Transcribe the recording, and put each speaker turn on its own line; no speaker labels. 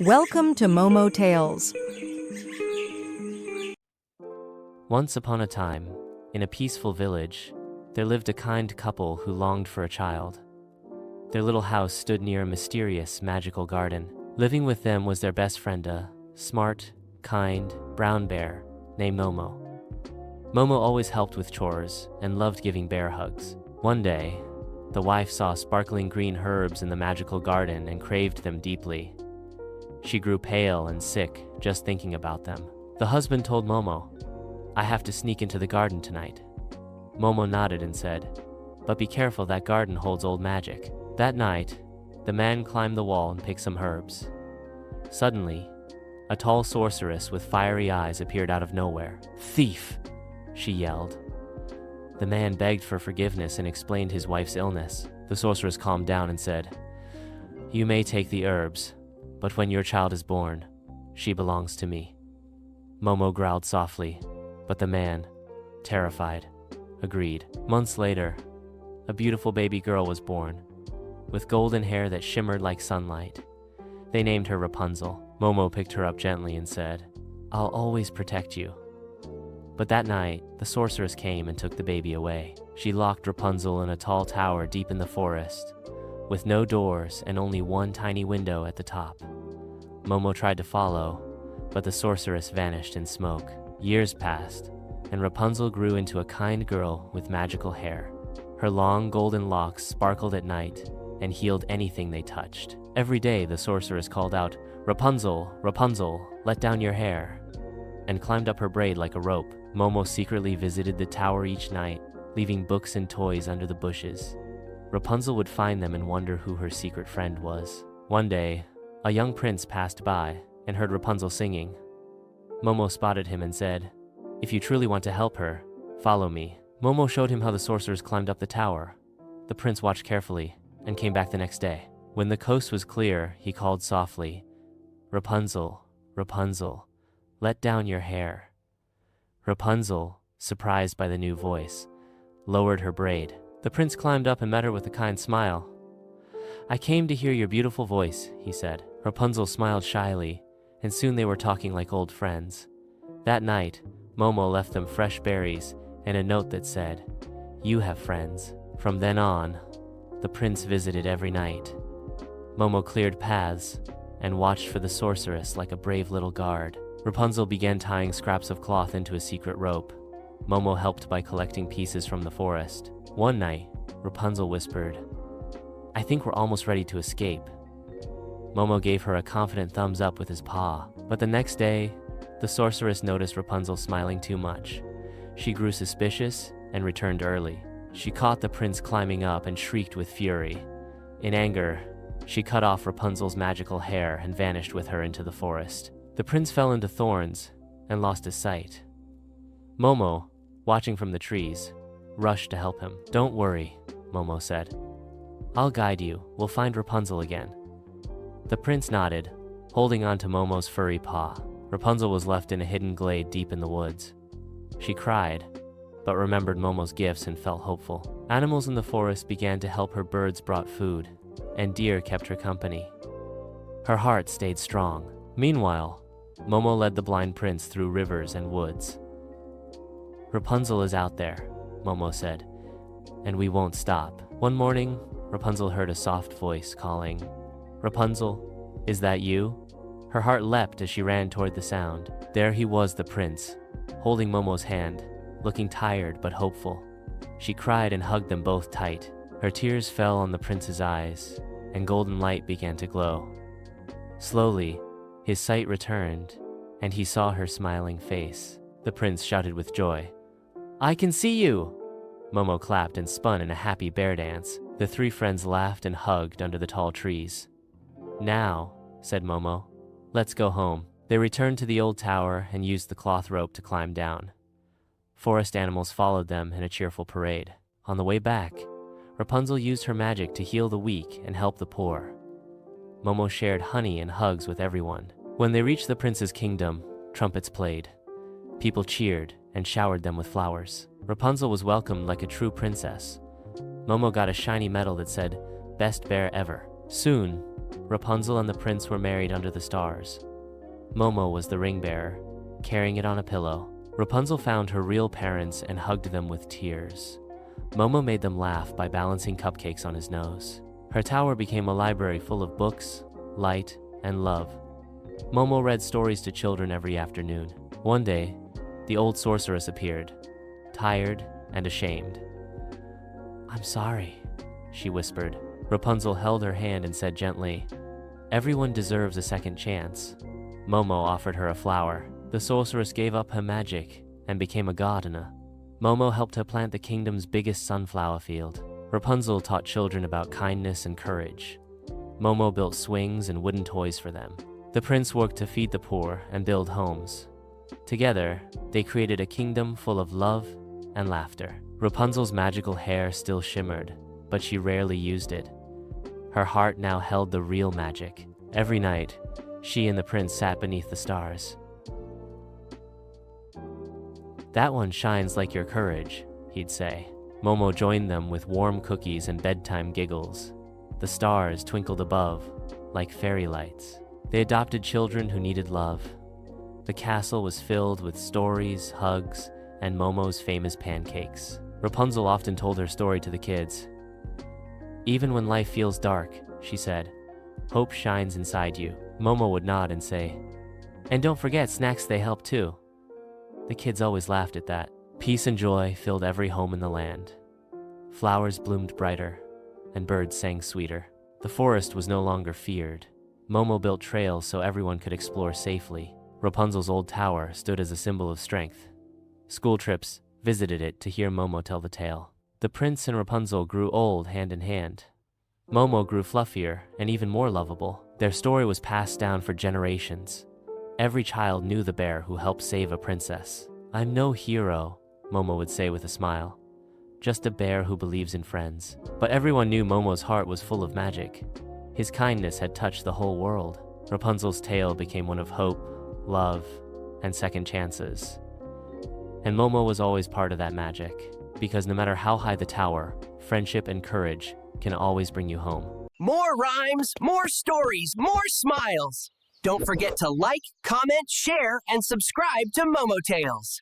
Welcome to Momotales.
Once upon a time, in a peaceful village, there lived a kind couple who longed for a child. Their little house stood near a mysterious, magical garden. Living with them was their best friend, a smart, kind, brown bear named Momo. Momo always helped with chores and loved giving bear hugs. One day, the wife saw sparkling green herbs in the magical garden and craved them deeply. She grew pale and sick just thinking about them. The husband told Momo, "I have to sneak into the garden tonight." Momo nodded and said, "But be careful, that garden holds old magic." That night, the man climbed the wall and picked some herbs. Suddenly, a tall sorceress with fiery eyes appeared out of nowhere. "Thief!" she yelled. The man begged for forgiveness and explained his wife's illness. The sorceress calmed down and said, "You may take the herbs, but when your child is born, she belongs to me." Momo growled softly, but the man, terrified, agreed. Months later, a beautiful baby girl was born, with golden hair that shimmered like sunlight. They named her Rapunzel. Momo picked her up gently and said, "I'll always protect you." But that night, the sorceress came and took the baby away. She locked Rapunzel in a tall tower deep in the forest, with no doors and only one tiny window at the top. Momo tried to follow, but the sorceress vanished in smoke. Years passed, and Rapunzel grew into a kind girl with magical hair. Her long golden locks sparkled at night and healed anything they touched. Every day, the sorceress called out, "Rapunzel, Rapunzel, let down your hair," and climbed up her braid like a rope. Momo secretly visited the tower each night, leaving books and toys under the bushes. Rapunzel would find them and wonder who her secret friend was. One day, a young prince passed by and heard Rapunzel singing. Momo spotted him and said, "If you truly want to help her, follow me." Momo showed him how the sorceress climbed up the tower. The prince watched carefully and came back the next day. When the coast was clear, he called softly, "Rapunzel, Rapunzel, let down your hair." Rapunzel, surprised by the new voice, lowered her braid. The prince climbed up and met her with a kind smile. "I came to hear your beautiful voice," he said. Rapunzel smiled shyly, and soon they were talking like old friends. That night, Momo left them fresh berries and a note that said, "You have friends." From then on, the prince visited every night. Momo cleared paths and watched for the sorceress like a brave little guard. Rapunzel began tying scraps of cloth into a secret rope. Momo helped by collecting pieces from the forest. One night, Rapunzel whispered, "I think we're almost ready to escape." Momo gave her a confident thumbs up with his paw. But the next day, the sorceress noticed Rapunzel smiling too much. She grew suspicious and returned early. She caught the prince climbing up and shrieked with fury. In anger, she cut off Rapunzel's magical hair and vanished with her into the forest. The prince fell into thorns and lost his sight. Momo, watching from the trees, rushed to help him. "Don't worry," Momo said. "I'll guide you. We'll find Rapunzel again." The prince nodded, holding on to Momo's furry paw. Rapunzel was left in a hidden glade deep in the woods. She cried, but remembered Momo's gifts and felt hopeful. Animals in the forest began to help her. Birds brought food, and deer kept her company. Her heart stayed strong. Meanwhile, Momo led the blind prince through rivers and woods. "Rapunzel is out there," Momo said, "and we won't stop." One morning, Rapunzel heard a soft voice calling, "Rapunzel, is that you?" Her heart leapt as she ran toward the sound. There he was, the prince, holding Momo's hand, looking tired but hopeful. She cried and hugged them both tight. Her tears fell on the prince's eyes, and golden light began to glow. Slowly, his sight returned, and he saw her smiling face. The prince shouted with joy, "I can see you!" Momo clapped and spun in a happy bear dance. The three friends laughed and hugged under the tall trees. "Now," said Momo, "let's go home." They returned to the old tower and used the cloth rope to climb down. Forest animals followed them in a cheerful parade. On the way back, Rapunzel used her magic to heal the weak and help the poor. Momo shared honey and hugs with everyone. When they reached the prince's kingdom, trumpets played. People cheered and showered them with flowers. Rapunzel was welcomed like a true princess. Momo got a shiny medal that said, best bear ever. Soon, Rapunzel and the prince were married under the stars. Momo was the ring bearer, carrying it on a pillow. Rapunzel found her real parents and hugged them with tears. Momo made them laugh by balancing cupcakes on his nose. Her tower became a library full of books, light, and love. Momo read stories to children every afternoon. One day, the old sorceress appeared, tired and ashamed. "I'm sorry," she whispered. Rapunzel held her hand and said gently, "Everyone deserves a second chance." Momo offered her a flower. The sorceress gave up her magic and became a gardener. Momo helped her plant the kingdom's biggest sunflower field. Rapunzel taught children about kindness and courage. Momo built swings and wooden toys for them. The prince worked to feed the poor and build homes. Together, they created a kingdom full of love and laughter. Rapunzel's magical hair still shimmered, but she rarely used it. Her heart now held the real magic. Every night, she and the prince sat beneath the stars. "That one shines like your courage," he'd say. Momo joined them with warm cookies and bedtime giggles. The stars twinkled above, like fairy lights. They adopted children who needed love. The castle was filled with stories, hugs, and Momo's famous pancakes. Rapunzel often told her story to the kids. "Even when life feels dark," she said, "hope shines inside you." Momo would nod and say, "And don't forget snacks, they help too." The kids always laughed at that. Peace and joy filled every home in the land. Flowers bloomed brighter, and birds sang sweeter. The forest was no longer feared. Momo built trails so everyone could explore safely. Rapunzel's old tower stood as a symbol of strength. School trips visited it to hear Momo tell the tale. The prince and Rapunzel grew old hand in hand. Momo grew fluffier and even more lovable. Their story was passed down for generations. Every child knew the bear who helped save a princess. "I'm no hero," Momo would say with a smile. "Just a bear who believes in friends." But everyone knew Momo's heart was full of magic. His kindness had touched the whole world. Rapunzel's tale became one of hope, love, and second chances. And Momo was always part of that magic, because no matter how high the tower, friendship and courage can always bring you home.
More rhymes, more stories, more smiles. Don't forget to like, comment, share, and subscribe to Momotales.